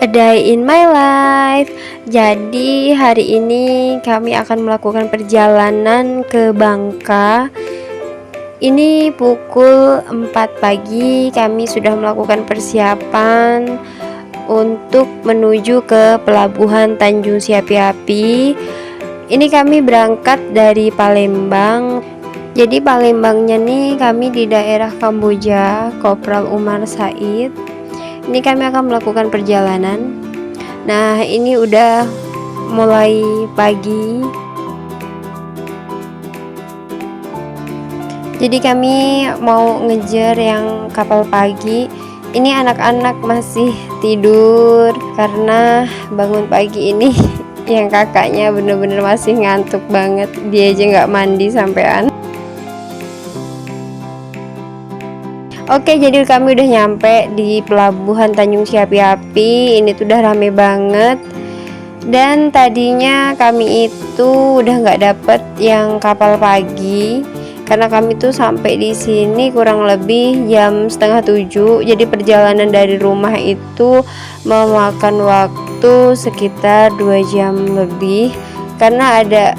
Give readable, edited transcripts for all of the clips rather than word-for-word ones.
A Day in My Life. Jadi hari ini kami akan melakukan perjalanan ke Bangka. Ini pukul 4 pagi kami sudah melakukan persiapan untuk menuju ke pelabuhan Tanjung Siapi-Api. Ini kami berangkat dari Palembang. Jadi Palembangnya nih kami di daerah Kamboja, Kopral Umar Said. Ini kami akan melakukan perjalanan. Nah, ini udah mulai pagi. Jadi kami mau ngejar yang kapal pagi. Ini anak-anak masih tidur karena bangun pagi ini yang kakaknya bener-bener masih ngantuk banget. Dia aja nggak mandi sampean. Oke, jadi kami udah nyampe di pelabuhan Tanjung Siapi-Api. Ini tuh udah rame banget. Dan tadinya kami itu udah nggak dapet yang kapal pagi karena kami tuh sampai di sini kurang lebih jam setengah 7. Jadi perjalanan dari rumah itu memakan waktu sekitar 2 jam lebih karena ada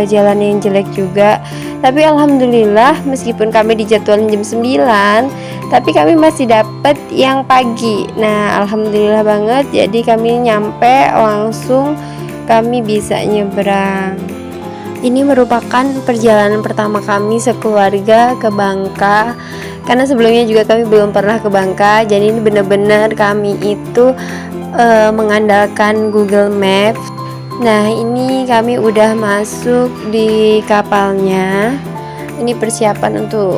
jalan yang jelek juga. Tapi alhamdulillah meskipun kami dijadwalin jam 9, tapi kami masih dapat yang pagi. Nah, alhamdulillah banget. Jadi kami nyampe langsung kami bisa nyebrang. Ini merupakan perjalanan pertama kami sekeluarga ke Bangka. Karena sebelumnya juga kami belum pernah ke Bangka. Jadi ini benar-benar kami itu mengandalkan Google Maps. Nah, ini kami udah masuk di kapalnya. Ini persiapan untuk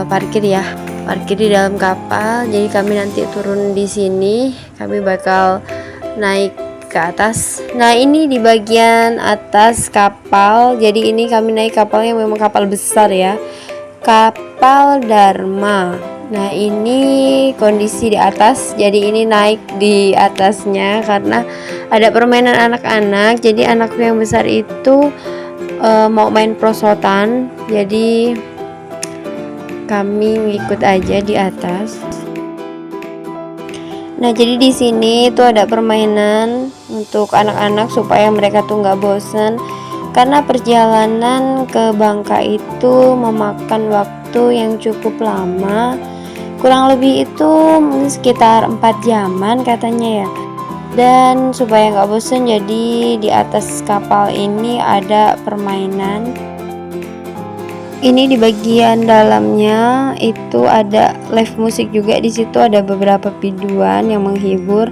parkir ya. Parkir di dalam kapal. Jadi kami nanti turun di sini. Kami bakal naik ke atas. Nah, ini di bagian atas kapal. Jadi ini kami naik kapal yang memang kapal besar ya. Kapal Dharma. Nah, ini kondisi di atas. Jadi ini naik di atasnya karena ada permainan anak-anak. Jadi anakku yang besar itu mau main prosotan. Jadi kami ngikut aja di atas. Nah, jadi di sini tuh ada permainan untuk anak-anak supaya mereka tuh nggak bosen. Karena perjalanan ke Bangka itu memakan waktu yang cukup lama. Kurang lebih itu mungkin sekitar 4 jaman katanya ya. Dan supaya nggak bosen, jadi di atas kapal ini ada permainan. Ini di bagian dalamnya itu ada live musik juga. Di situ ada beberapa biduan yang menghibur.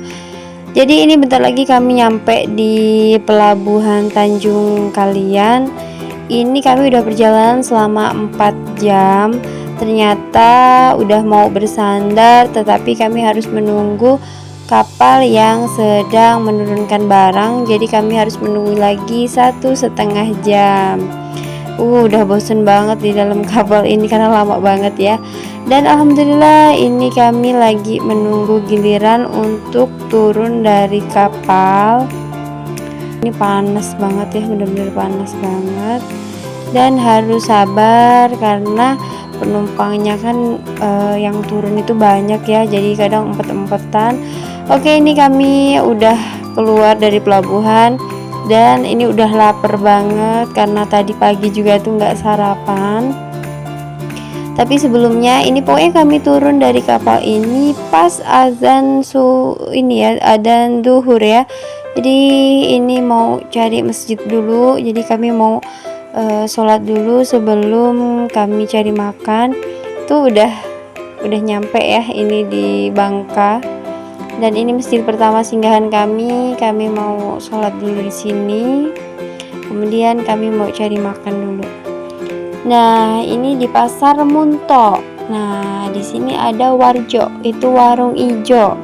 Jadi ini bentar lagi kami nyampe di pelabuhan Tanjung Kalian. Ini kami udah perjalanan selama 4 jam. Ternyata udah mau bersandar, tetapi kami harus menunggu kapal yang sedang menurunkan barang. Jadi kami harus menunggu lagi 1,5 jam. Udah bosen banget di dalam kapal ini karena lama banget ya. Dan alhamdulillah ini kami lagi menunggu giliran untuk turun dari kapal. Ini panas banget ya, bener-bener panas banget. Dan harus sabar karena penumpangnya kan yang turun itu banyak ya, jadi kadang empet-empetan. Oke, ini kami udah keluar dari pelabuhan dan ini udah lapar banget karena tadi pagi juga tuh nggak sarapan. Tapi sebelumnya ini pokoknya kami turun dari kapal ini pas azan ini ya, adzan duhur ya. Jadi ini mau cari masjid dulu, jadi kami mau sholat dulu sebelum kami cari makan. Tuh udah nyampe ya ini di Bangka. Dan ini masjid pertama singgahan kami. Kami mau sholat dulu di sini. Kemudian kami mau cari makan dulu. Nah, ini di Pasar Munto. Nah, di sini ada Warjo, itu warung ijo.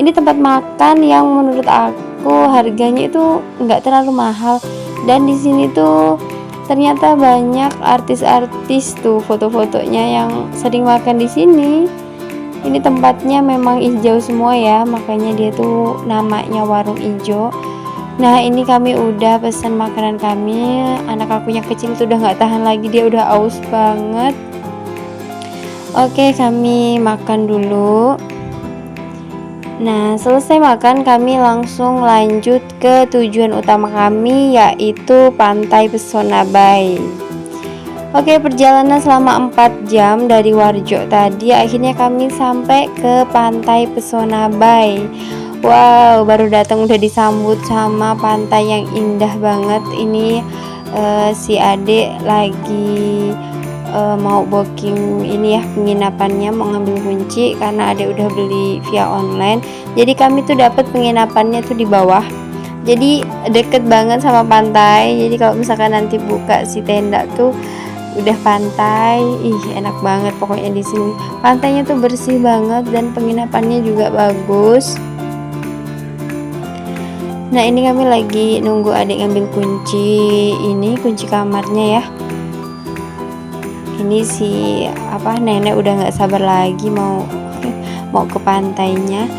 Ini tempat makan yang menurut aku harganya itu nggak terlalu mahal. Dan di sini tuh ternyata banyak artis-artis tuh foto-fotonya yang sering makan di sini. Ini tempatnya memang hijau semua ya, makanya dia tuh namanya warung hijau. Nah, ini kami udah pesan makanan kami. Anak aku yang kecil tuh udah nggak tahan lagi, dia udah aus banget. Oke, kami makan dulu. Nah, selesai makan kami langsung lanjut ke tujuan utama kami, yaitu Pantai Pesona Bay. Oke, perjalanan selama 4 jam dari Warjo tadi, akhirnya kami sampai ke Pantai Pesona Bay. Wow, baru datang udah disambut sama pantai yang indah banget. Ini si adik lagi mau booking ini ya, penginapannya, mau ngambil kunci karena adik udah beli via online. Jadi kami tuh dapat penginapannya tuh di bawah, jadi deket banget sama pantai. Jadi kalau misalkan nanti buka si tenda tuh udah pantai. Ih, enak banget pokoknya di sini. Pantainya tuh bersih banget dan penginapannya juga bagus. Nah, ini kami lagi nunggu adik ngambil kunci, ini kunci kamarnya ya. Ini si nenek udah nggak sabar lagi mau ke pantainya.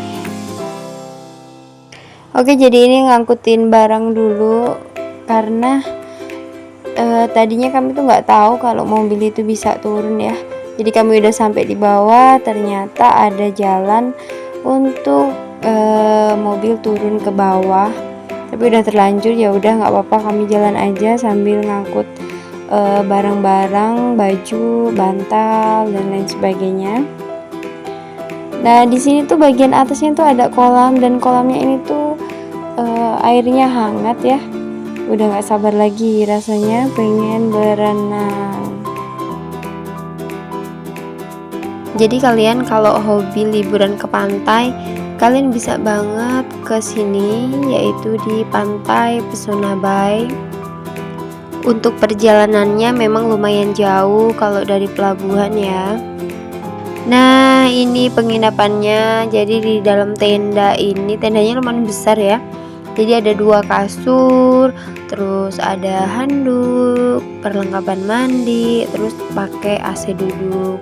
Oke, jadi ini ngangkutin barang dulu karena tadinya kami tuh nggak tahu kalau mobil itu bisa turun ya. Jadi kami udah sampai di bawah, ternyata ada jalan untuk mobil turun ke bawah. Tapi udah terlanjur, ya udah nggak apa-apa, kami jalan aja sambil ngangkut barang-barang, baju, bantal dan lain sebagainya. Nah, di sini tuh bagian atasnya tuh ada kolam, dan kolamnya ini tuh airnya hangat ya. Udah nggak sabar lagi rasanya pengen berenang. Jadi kalian kalau hobi liburan ke pantai, kalian bisa banget ke sini, yaitu di Pantai Pesona Bay. Untuk perjalanannya memang lumayan jauh kalau dari pelabuhan ya. Nah, ini penginapannya. Jadi di dalam tenda ini, tendanya lumayan besar ya. Jadi ada 2 kasur, terus ada handuk, perlengkapan mandi, terus pakai AC duduk.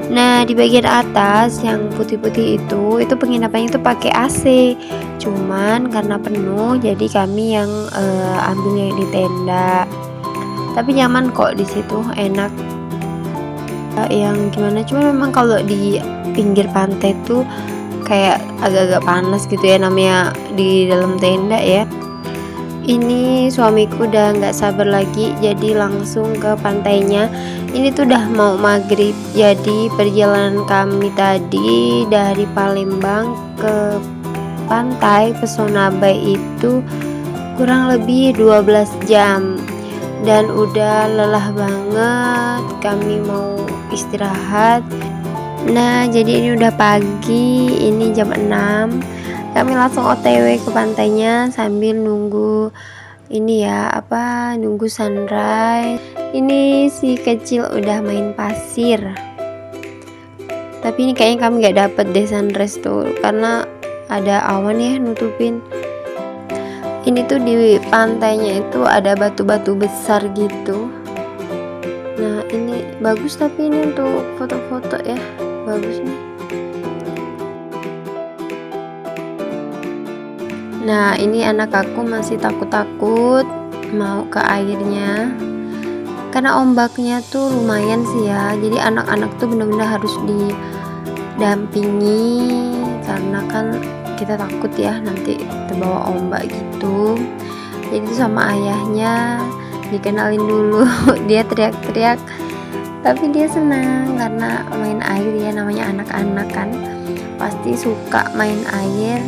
Nah, di bagian atas yang putih-putih itu penginapannya itu pakai AC. Cuman karena penuh, jadi kami yang ambil yang di tenda. Tapi nyaman kok di situ, enak. Yang gimana? Cuma memang kalau di pinggir pantai tuh kayak agak-agak panas gitu ya, namanya di dalam tenda ya. Ini suamiku udah nggak sabar lagi, jadi langsung ke pantainya. Ini tuh udah mau maghrib. Jadi perjalanan kami tadi dari Palembang ke Pantai Pesona Bay itu kurang lebih 12 jam. Dan udah lelah banget, kami mau istirahat. Nah, jadi ini udah pagi, ini jam 6. Kami langsung OTW ke pantainya sambil nunggu ini ya, nunggu sunrise. Ini si kecil udah main pasir. Tapi ini kayaknya kami nggak dapet deh sunrise tuh karena ada awan ya nutupin. Ini tuh di pantainya itu ada batu-batu besar gitu. Nah, ini bagus, tapi ini untuk foto-foto ya, bagus nih. Nah, ini anak aku masih takut-takut mau ke airnya karena ombaknya tuh lumayan sih ya. Jadi anak-anak tuh benar-benar harus didampingi karena kan kita takut ya nanti terbawa ombak gitu. Jadi itu sama ayahnya dikenalin dulu. Dia teriak-teriak tapi dia senang karena main air ya, namanya anak-anak kan pasti suka main air.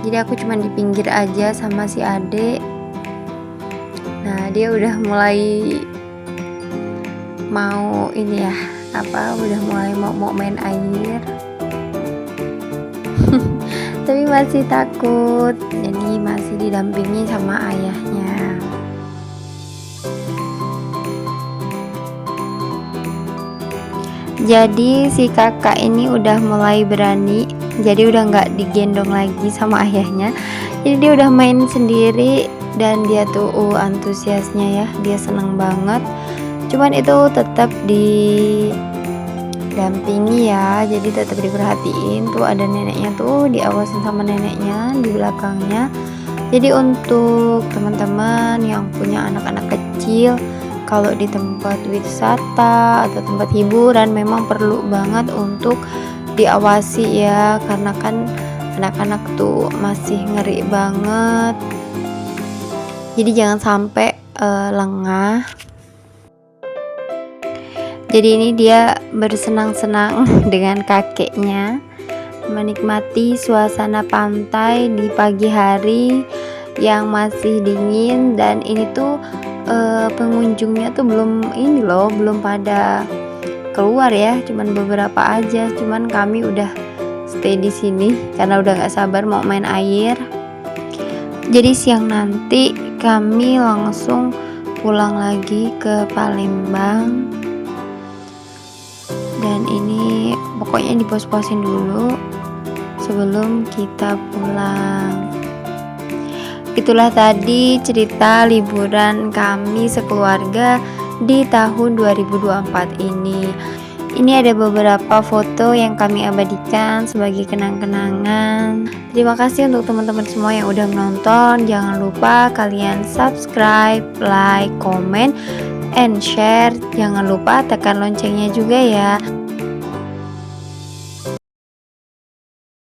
Jadi aku cuma di pinggir aja sama si adik. Nah, dia udah mulai mau ini ya, udah mulai mau main air. Tapi masih takut, jadi masih didampingi sama ayahnya. Jadi si kakak ini udah mulai berani, jadi udah nggak digendong lagi sama ayahnya. Jadi dia udah main sendiri dan dia tuh antusiasnya ya, dia seneng banget. Cuman itu tetap didampingi ya, jadi tetap diperhatiin. Tuh ada neneknya tuh, diawasin sama neneknya di belakangnya. Jadi untuk teman-teman yang punya anak-anak kecil, kalau di tempat wisata atau tempat hiburan memang perlu banget untuk diawasi ya, karena kan anak-anak tuh masih ngeri banget. Jadi jangan sampai lengah. Jadi ini dia bersenang-senang dengan kakeknya, menikmati suasana pantai di pagi hari yang masih dingin. Dan ini tuh pengunjungnya tuh belum pada keluar ya, cuman beberapa aja. Cuman kami udah stay di sini karena udah nggak sabar mau main air. Jadi siang nanti kami langsung pulang lagi ke Palembang. Dan ini pokoknya dipos-posin dulu sebelum kita pulang. Itulah tadi cerita liburan kami sekeluarga di tahun 2024 ini. Ini ada beberapa foto yang kami abadikan sebagai kenang-kenangan. Terima kasih untuk teman-teman semua yang udah menonton. Jangan lupa kalian subscribe, like, comment, and share. Jangan lupa tekan loncengnya juga ya.